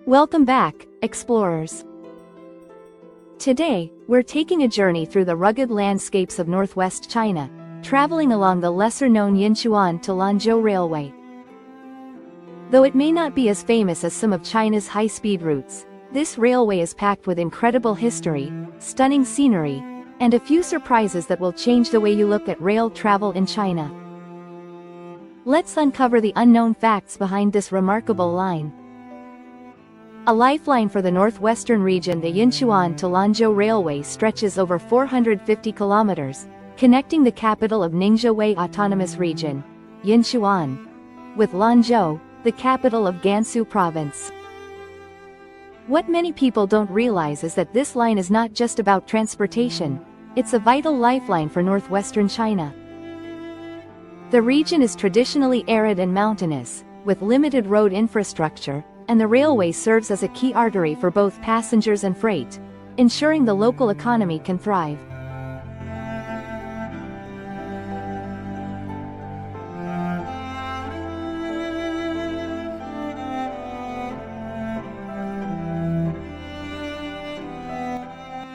Welcome back, explorers. Today, we're taking a journey through the rugged landscapes of northwest China, traveling along the lesser-known Yinchuan to Lanzhou Railway. Though it may not be as famous as some of China's high-speed routes, this railway is packed with incredible history, stunning scenery, and a few surprises that will change the way you look at rail travel in China. Let's uncover the unknown facts behind this remarkable line. A lifeline for the northwestern region, the Yinchuan to Lanzhou Railway stretches over 450 kilometers, connecting the capital of Ningxia Autonomous Region, Yinchuan, with Lanzhou, the capital of Gansu Province. What many people don't realize is that this line is not just about transportation, it's a vital lifeline for northwestern China. The region is traditionally arid and mountainous, with limited road infrastructure, and the railway serves as a key artery for both passengers and freight, ensuring the local economy can thrive.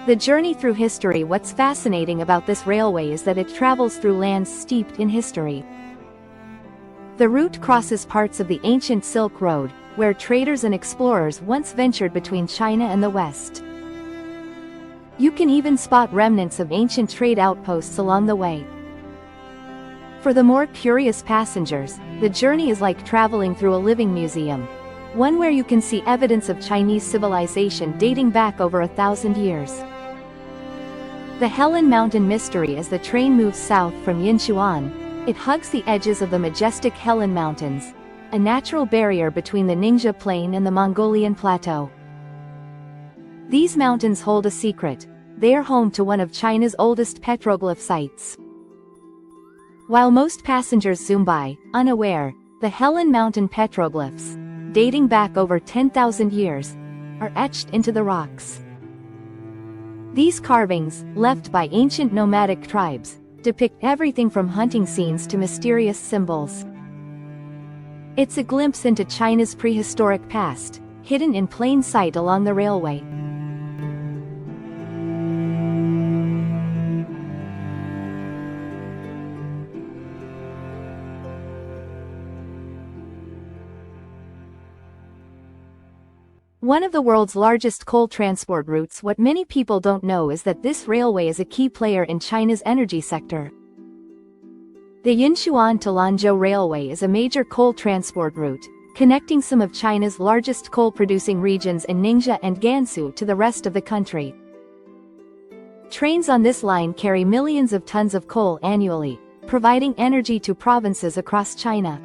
The journey through history. What's fascinating about this railway is that it travels through lands steeped in history. The route crosses parts of the ancient Silk Road, where traders and explorers once ventured between China and the West. You can even spot remnants of ancient trade outposts along the way. For the more curious passengers, the journey is like traveling through a living museum, one where you can see evidence of Chinese civilization dating back over 1,000 years. The Helan Mountain Mystery. As the train moves south from Yinchuan, it hugs the edges of the majestic Helan Mountains, a natural barrier between the Ningxia Plain and the Mongolian Plateau. These mountains hold a secret. They are home to one of China's oldest petroglyph sites. While most passengers zoom by, unaware, the Helan Mountain petroglyphs, dating back over 10,000 years, are etched into the rocks. These carvings, left by ancient nomadic tribes, depict everything from hunting scenes to mysterious symbols. It's a glimpse into China's prehistoric past, hidden in plain sight along the railway. One of the world's largest coal transport routes. What many people don't know is that this railway is a key player in China's energy sector. The Yinchuan to Lanzhou Railway is a major coal transport route, connecting some of China's largest coal-producing regions in Ningxia and Gansu to the rest of the country. Trains on this line carry millions of tons of coal annually, providing energy to provinces across China.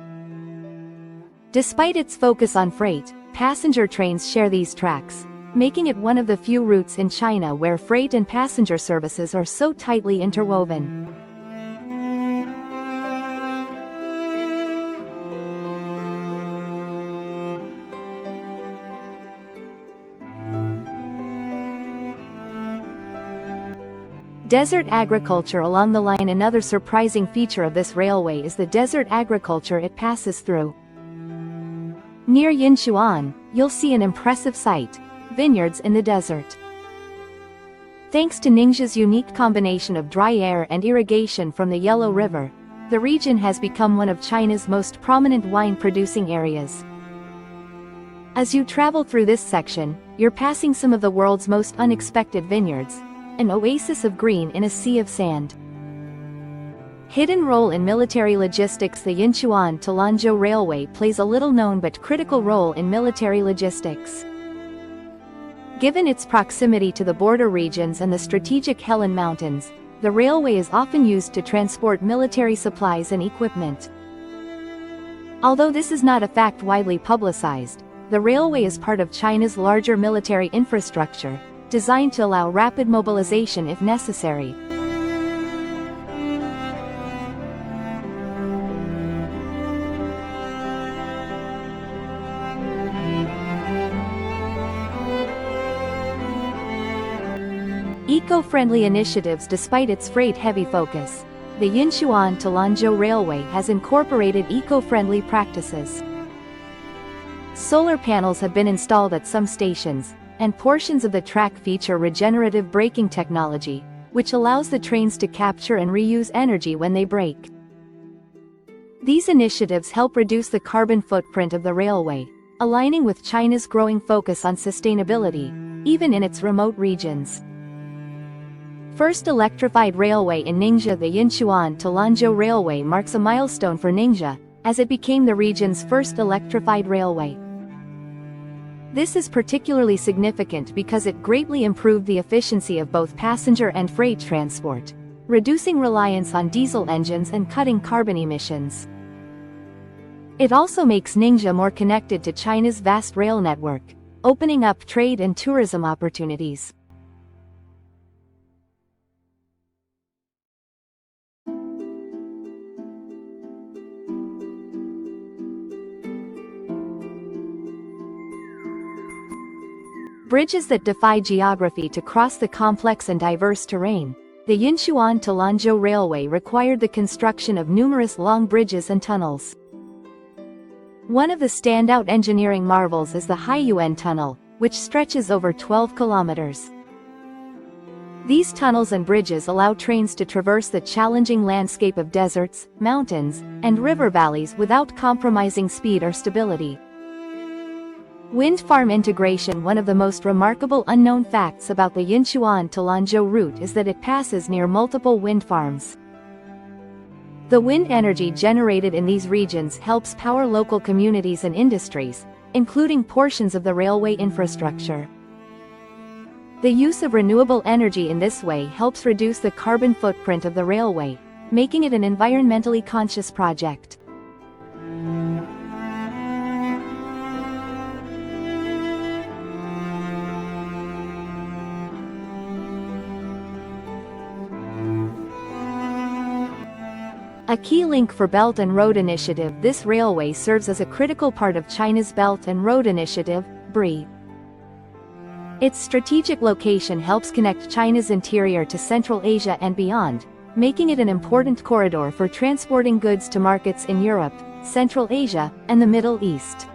Despite its focus on freight, passenger trains share these tracks, making it one of the few routes in China where freight and passenger services are so tightly interwoven. Desert agriculture along the line. Another surprising feature of this railway is the desert agriculture it passes through. Near Yinchuan, you'll see an impressive sight: vineyards in the desert. Thanks to Ningxia's unique combination of dry air and irrigation from the Yellow River, the region has become one of China's most prominent wine-producing areas. As you travel through this section, you're passing some of the world's most unexpected vineyards, an oasis of green in a sea of sand. Hidden role in military logistics. The Yinchuan to Lanzhou Railway plays a little-known but critical role in military logistics. Given its proximity to the border regions and the strategic Helan Mountains, the railway is often used to transport military supplies and equipment. Although this is not a fact widely publicized, the railway is part of China's larger military infrastructure, designed to allow rapid mobilization if necessary. Eco-friendly initiatives. Despite its freight-heavy focus, the Yinchuan to Lanzhou Railway has incorporated eco-friendly practices. Solar panels have been installed at some stations, and portions of the track feature regenerative braking technology, which allows the trains to capture and reuse energy when they brake. These initiatives help reduce the carbon footprint of the railway, aligning with China's growing focus on sustainability, even in its remote regions. First electrified railway in Ningxia, the Yinchuan to Lanzhou Railway marks a milestone for Ningxia, as it became the region's first electrified railway. This is particularly significant because it greatly improved the efficiency of both passenger and freight transport, reducing reliance on diesel engines and cutting carbon emissions. It also makes Ningxia more connected to China's vast rail network, opening up trade and tourism opportunities. Bridges that defy geography to cross the complex and diverse terrain. The Yinchuan to Lanzhou Railway required the construction of numerous long bridges and tunnels. One of the standout engineering marvels is the Huiyuan Tunnel, which stretches over 12 kilometers. These tunnels and bridges allow trains to traverse the challenging landscape of deserts, mountains, and river valleys without compromising speed or stability. Wind farm integration. One of the most remarkable unknown facts about the Yinchuan to Lanzhou route is that it passes near multiple wind farms. The wind energy generated in these regions helps power local communities and industries, including portions of the railway infrastructure. The use of renewable energy in this way helps reduce the carbon footprint of the railway, making it an environmentally conscious project. A key link for Belt and Road Initiative. This railway serves as a critical part of China's Belt and Road Initiative, BRI. Its strategic location helps connect China's interior to Central Asia and beyond, making it an important corridor for transporting goods to markets in Europe, Central Asia, and the Middle East.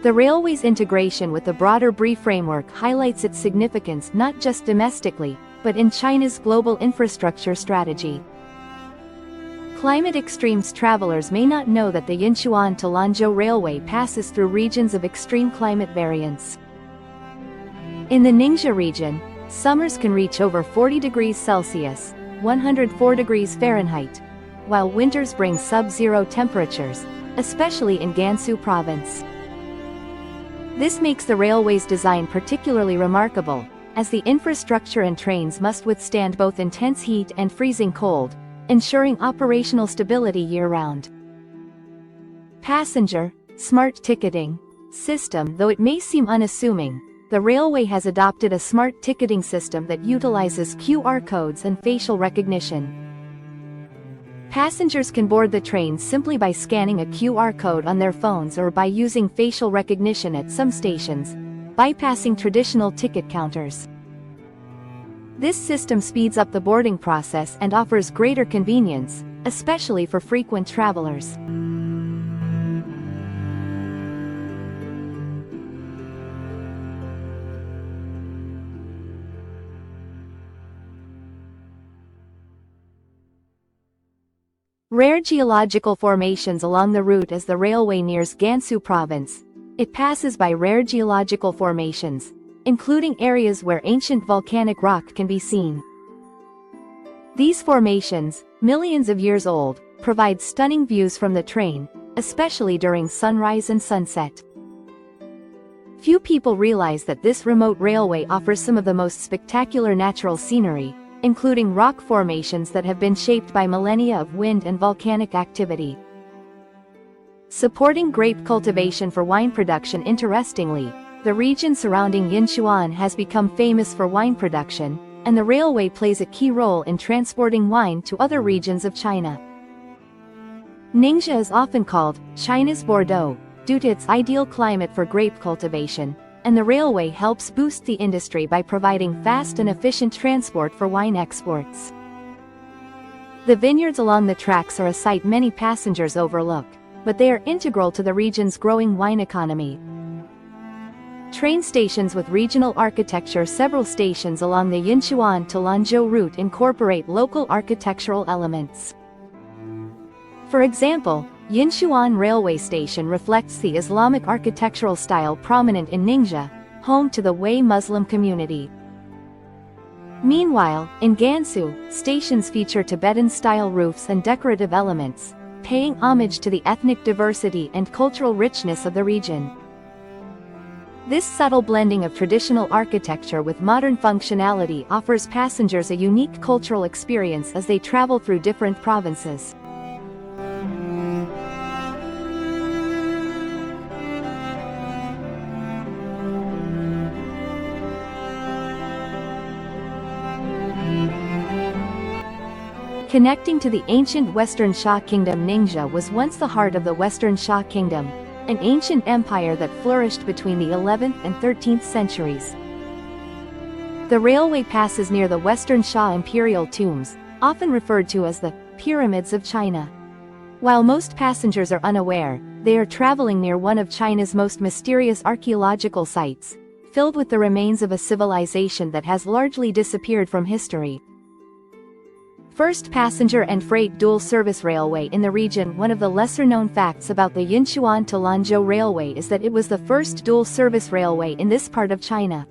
The railway's integration with the broader BRI framework highlights its significance not just domestically, but in China's global infrastructure strategy. Climate extremes. Travelers may not know that the Yinchuan to Lanzhou Railway passes through regions of extreme climate variance. In the Ningxia region, summers can reach over 40 degrees Celsius, 104 degrees Fahrenheit, while winters bring sub-zero temperatures, especially in Gansu Province. This makes the railway's design particularly remarkable, as the infrastructure and trains must withstand both intense heat and freezing cold, ensuring operational stability year-round. Passenger smart ticketing system. Though it may seem unassuming, the railway has adopted a smart ticketing system that utilizes QR codes and facial recognition. Passengers can board the train simply by scanning a QR code on their phones or by using facial recognition at some stations, bypassing traditional ticket counters. This system speeds up the boarding process and offers greater convenience, especially for frequent travelers. Rare geological formations along the route. As the railway nears Gansu Province, it passes by rare geological formations, including areas where ancient volcanic rock can be seen. These formations, millions of years old, provide stunning views from the train, especially during sunrise and sunset. Few people realize that this remote railway offers some of the most spectacular natural scenery, including rock formations that have been shaped by millennia of wind and volcanic activity. Supporting grape cultivation for wine production. Interestingly, the region surrounding Yinchuan has become famous for wine production, and the railway plays a key role in transporting wine to other regions of China. Ningxia is often called China's Bordeaux, due to its ideal climate for grape cultivation, and the railway helps boost the industry by providing fast and efficient transport for wine exports. The vineyards along the tracks are a sight many passengers overlook, but they are integral to the region's growing wine economy. Train stations with regional architecture. Several stations along the Yinchuan to Lanzhou route incorporate local architectural elements. For example, Yinchuan Railway Station reflects the Islamic architectural style prominent in Ningxia, home to the Hui Muslim community. Meanwhile, in Gansu, stations feature Tibetan-style roofs and decorative elements, paying homage to the ethnic diversity and cultural richness of the region. This subtle blending of traditional architecture with modern functionality offers passengers a unique cultural experience as they travel through different provinces. Connecting to the ancient Western Xia Kingdom, Ningxia was once the heart of the Western Xia Kingdom, an ancient empire that flourished between the 11th and 13th centuries. The railway passes near the Western Xia imperial tombs, often referred to as the Pyramids of China. While most passengers are unaware, they are traveling near one of China's most mysterious archaeological sites, filled with the remains of a civilization that has largely disappeared from history. First passenger and freight dual-service railway in the region. One of the lesser-known facts about the Yinchuan to Lanzhou Railway is that it was the first dual-service railway in this part of China.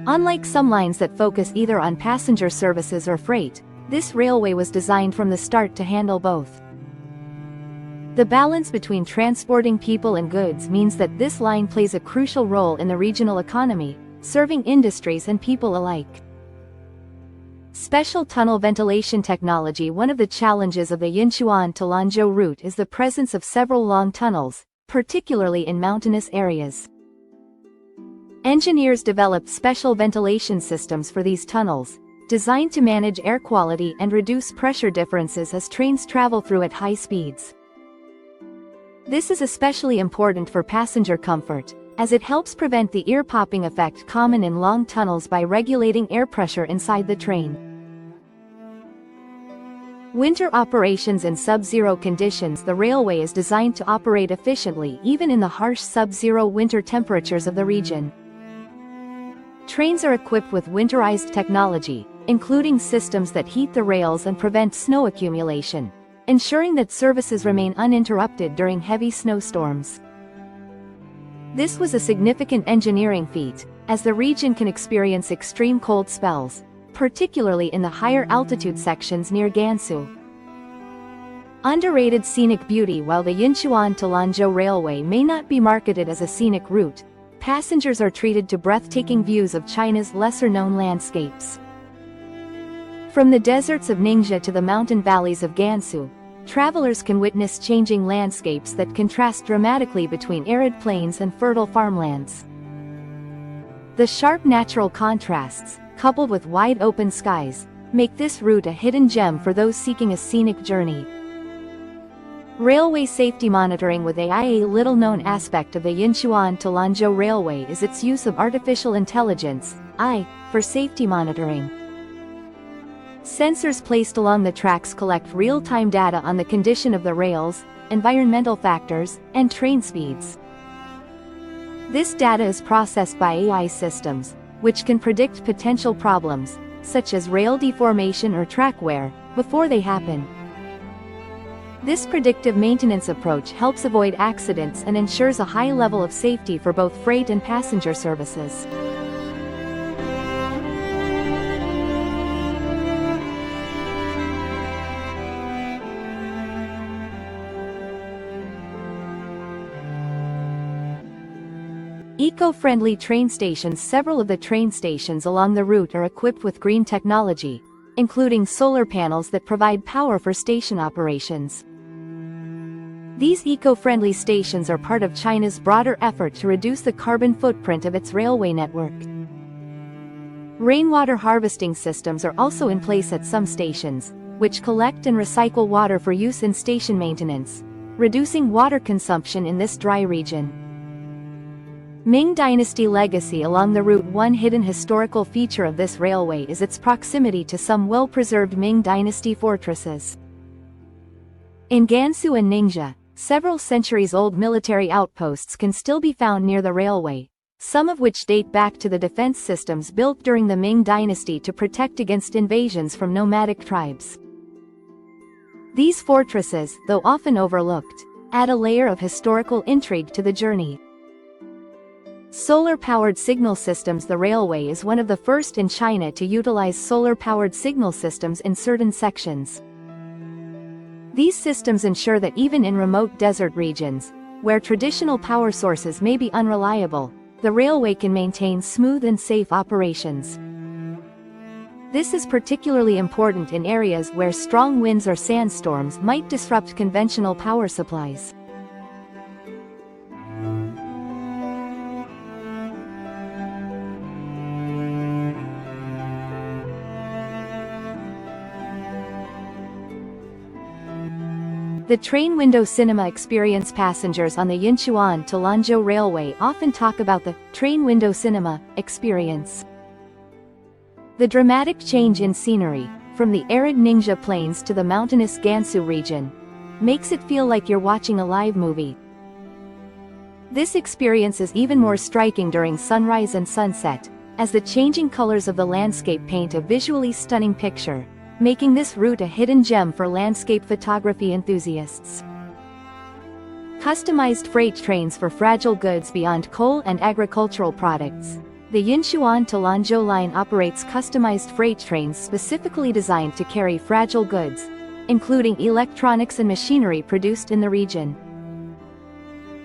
Unlike some lines that focus either on passenger services or freight, this railway was designed from the start to handle both. The balance between transporting people and goods means that this line plays a crucial role in the regional economy, serving industries and people alike. Special tunnel ventilation technology. One of the challenges of the Yinchuan to Lanzhou route is the presence of several long tunnels, particularly in mountainous areas. Engineers developed special ventilation systems for these tunnels, designed to manage air quality and reduce pressure differences as trains travel through at high speeds. This is especially important for passenger comfort, as it helps prevent the ear-popping effect common in long tunnels by regulating air pressure inside the train. Winter operations in sub-zero conditions. The railway is designed to operate efficiently even in the harsh sub-zero winter temperatures of the region. Trains are equipped with winterized technology, including systems that heat the rails and prevent snow accumulation, ensuring that services remain uninterrupted during heavy snowstorms. This was a significant engineering feat, as the region can experience extreme cold spells, particularly in the higher altitude sections near Gansu. Underrated scenic beauty. While the Yinchuan to Lanzhou Railway may not be marketed as a scenic route, passengers are treated to breathtaking views of China's lesser-known landscapes. From the deserts of Ningxia to the mountain valleys of Gansu, travelers can witness changing landscapes that contrast dramatically between arid plains and fertile farmlands. The sharp natural contrasts, coupled with wide open skies, make this route a hidden gem for those seeking a scenic journey. Railway safety monitoring. With AI. A little-known aspect of the Yinchuan to Lanzhou Railway is its use of artificial intelligence, AI, for safety monitoring. Sensors placed along the tracks collect real-time data on the condition of the rails, environmental factors, and train speeds. This data is processed by AI systems, which can predict potential problems, such as rail deformation or track wear, before they happen. This predictive maintenance approach helps avoid accidents and ensures a high level of safety for both freight and passenger services. Eco-friendly train stations. Several of the train stations along the route are equipped with green technology, including solar panels that provide power for station operations. These eco-friendly stations are part of China's broader effort to reduce the carbon footprint of its railway network. Rainwater harvesting systems are also in place at some stations, which collect and recycle water for use in station maintenance, reducing water consumption in this dry region. Ming Dynasty legacy along the route. One hidden historical feature of this railway is its proximity to some well-preserved Ming Dynasty fortresses. In Gansu and Ningxia, Several centuries-old military outposts can still be found near the railway, some of which date back to the defense systems built during the Ming dynasty to protect against invasions from nomadic tribes. These fortresses, though often overlooked, add a layer of historical intrigue to the journey. Solar-powered signal systems. The railway is one of the first in China to utilize solar-powered signal systems in certain sections. These systems ensure that even in remote desert regions, where traditional power sources may be unreliable, the railway can maintain smooth and safe operations. This is particularly important in areas where strong winds or sandstorms might disrupt conventional power supplies. The train window cinema experience. Passengers on the Yinchuan to Lanzhou Railway often talk about the train window cinema experience. The dramatic change in scenery, from the arid Ningxia plains to the mountainous Gansu region, makes it feel like you're watching a live movie. This experience is even more striking during sunrise and sunset, as the changing colors of the landscape paint a visually stunning picture, making this route a hidden gem for landscape photography enthusiasts. Customized freight trains for fragile goods beyond coal and agricultural products. The Yinchuan to Lanzhou line operates customized freight trains specifically designed to carry fragile goods, including electronics and machinery produced in the region.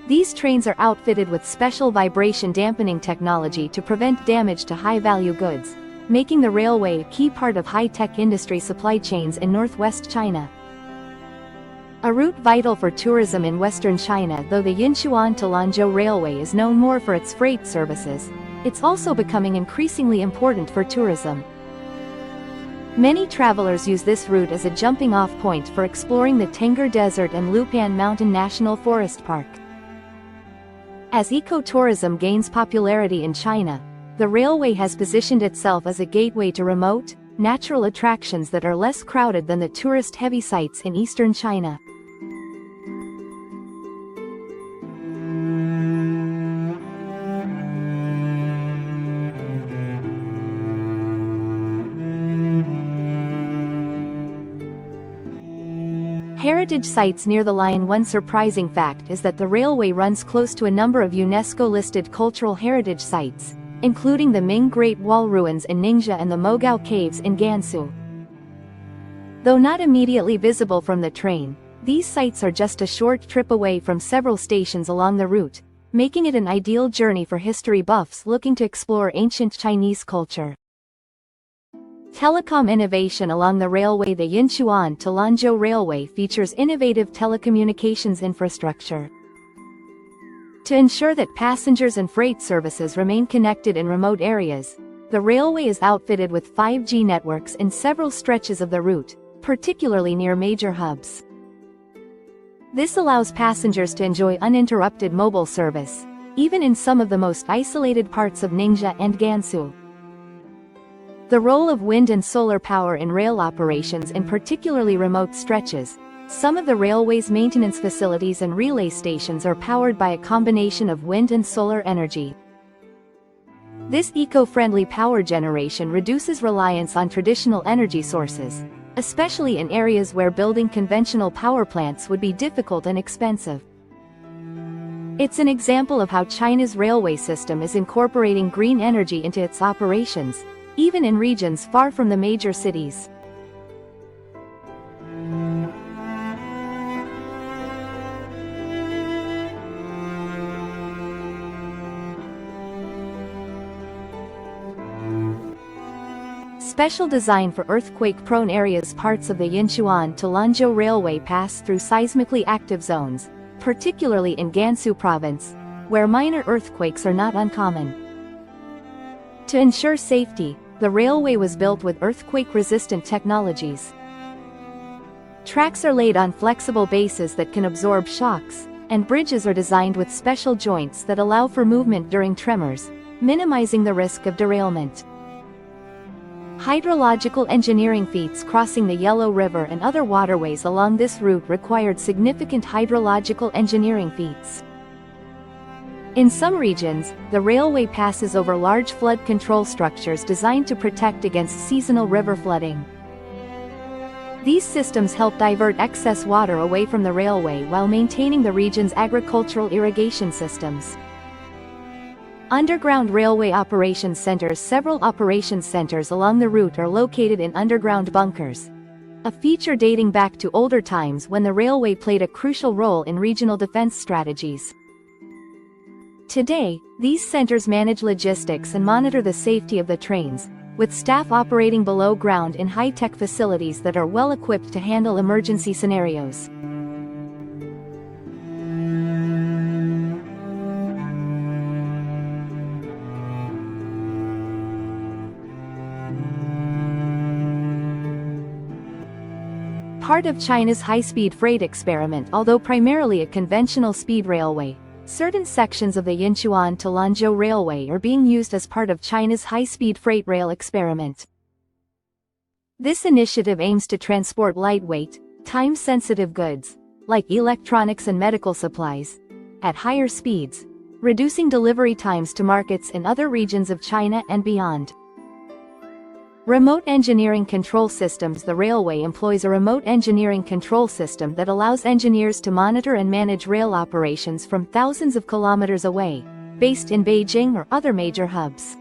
These trains are outfitted with special vibration dampening technology to prevent damage to high-value goods, making the railway a key part of high-tech industry supply chains in northwest China. A route vital for tourism in western China. Though the Yinchuan to Lanzhou Railway is known more for its freight services, it's also becoming increasingly important for tourism. Many travelers use this route as a jumping-off point for exploring the Tengger Desert and Lupan Mountain National Forest Park. As ecotourism gains popularity in China, the railway has positioned itself as a gateway to remote, natural attractions that are less crowded than the tourist-heavy sites in eastern China. Heritage sites near the line. One surprising fact is that the railway runs close to a number of UNESCO-listed cultural heritage sites, including the Ming Great Wall ruins in Ningxia and the Mogao Caves in Gansu. Though not immediately visible from the train, these sites are just a short trip away from several stations along the route, making it an ideal journey for history buffs looking to explore ancient Chinese culture. Telecom innovation along the railway. The Yinchuan to Lanzhou Railway features innovative telecommunications infrastructure. To ensure that passengers and freight services remain connected in remote areas, the railway is outfitted with 5G networks in several stretches of the route, particularly near major hubs. This allows passengers to enjoy uninterrupted mobile service, even in some of the most isolated parts of Ningxia and Gansu. The role of wind and solar power in rail operations in particularly remote stretches. Some of the railway's maintenance facilities and relay stations are powered by a combination of wind and solar energy. This eco-friendly power generation reduces reliance on traditional energy sources, especially in areas where building conventional power plants would be difficult and expensive. It's an example of how China's railway system is incorporating green energy into its operations, even in regions far from the major cities. Special design for earthquake-prone areas. Parts of the Yinchuan to Lanzhou Railway pass through seismically active zones, particularly in Gansu Province, where minor earthquakes are not uncommon. To ensure safety, the railway was built with earthquake-resistant technologies. Tracks are laid on flexible bases that can absorb shocks, and bridges are designed with special joints that allow for movement during tremors, minimizing the risk of derailment. Hydrological engineering feats crossing the Yellow River and other waterways along this route required significant hydrological engineering feats. In some regions, the railway passes over large flood control structures designed to protect against seasonal river flooding. These systems help divert excess water away from the railway while maintaining the region's agricultural irrigation systems. Underground railway operations centers. Several operations centers along the route are located in underground bunkers, a feature dating back to older times when the railway played a crucial role in regional defense strategies. Today, these centers manage logistics and monitor the safety of the trains, with staff operating below ground in high-tech facilities that are well equipped to handle emergency scenarios. Part of China's high-speed freight experiment. Although primarily a conventional speed railway, certain sections of the Yinchuan to Lanzhou Railway are being used as part of China's high-speed freight rail experiment. This initiative aims to transport lightweight, time-sensitive goods, like electronics and medical supplies, at higher speeds, reducing delivery times to markets in other regions of China and beyond. Remote engineering control systems. The railway employs a remote engineering control system that allows engineers to monitor and manage rail operations from thousands of kilometers away, based in Beijing or other major hubs.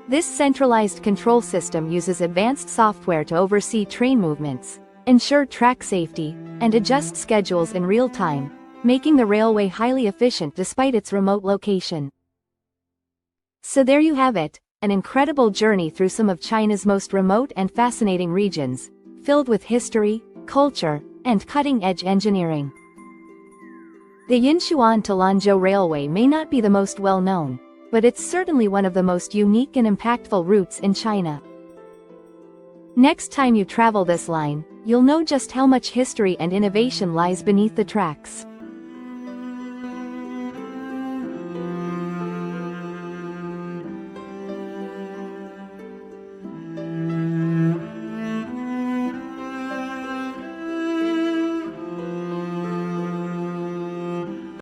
This centralized control system uses advanced software to oversee train movements, ensure track safety, and adjust schedules in real time, making the railway highly efficient despite its remote location. So there you have it. An incredible journey through some of China's most remote and fascinating regions, filled with history, culture, and cutting-edge engineering. The Yinchuan to Lanzhou Railway may not be the most well-known, but it's certainly one of the most unique and impactful routes in China. Next time you travel this line, you'll know just how much history and innovation lies beneath the tracks.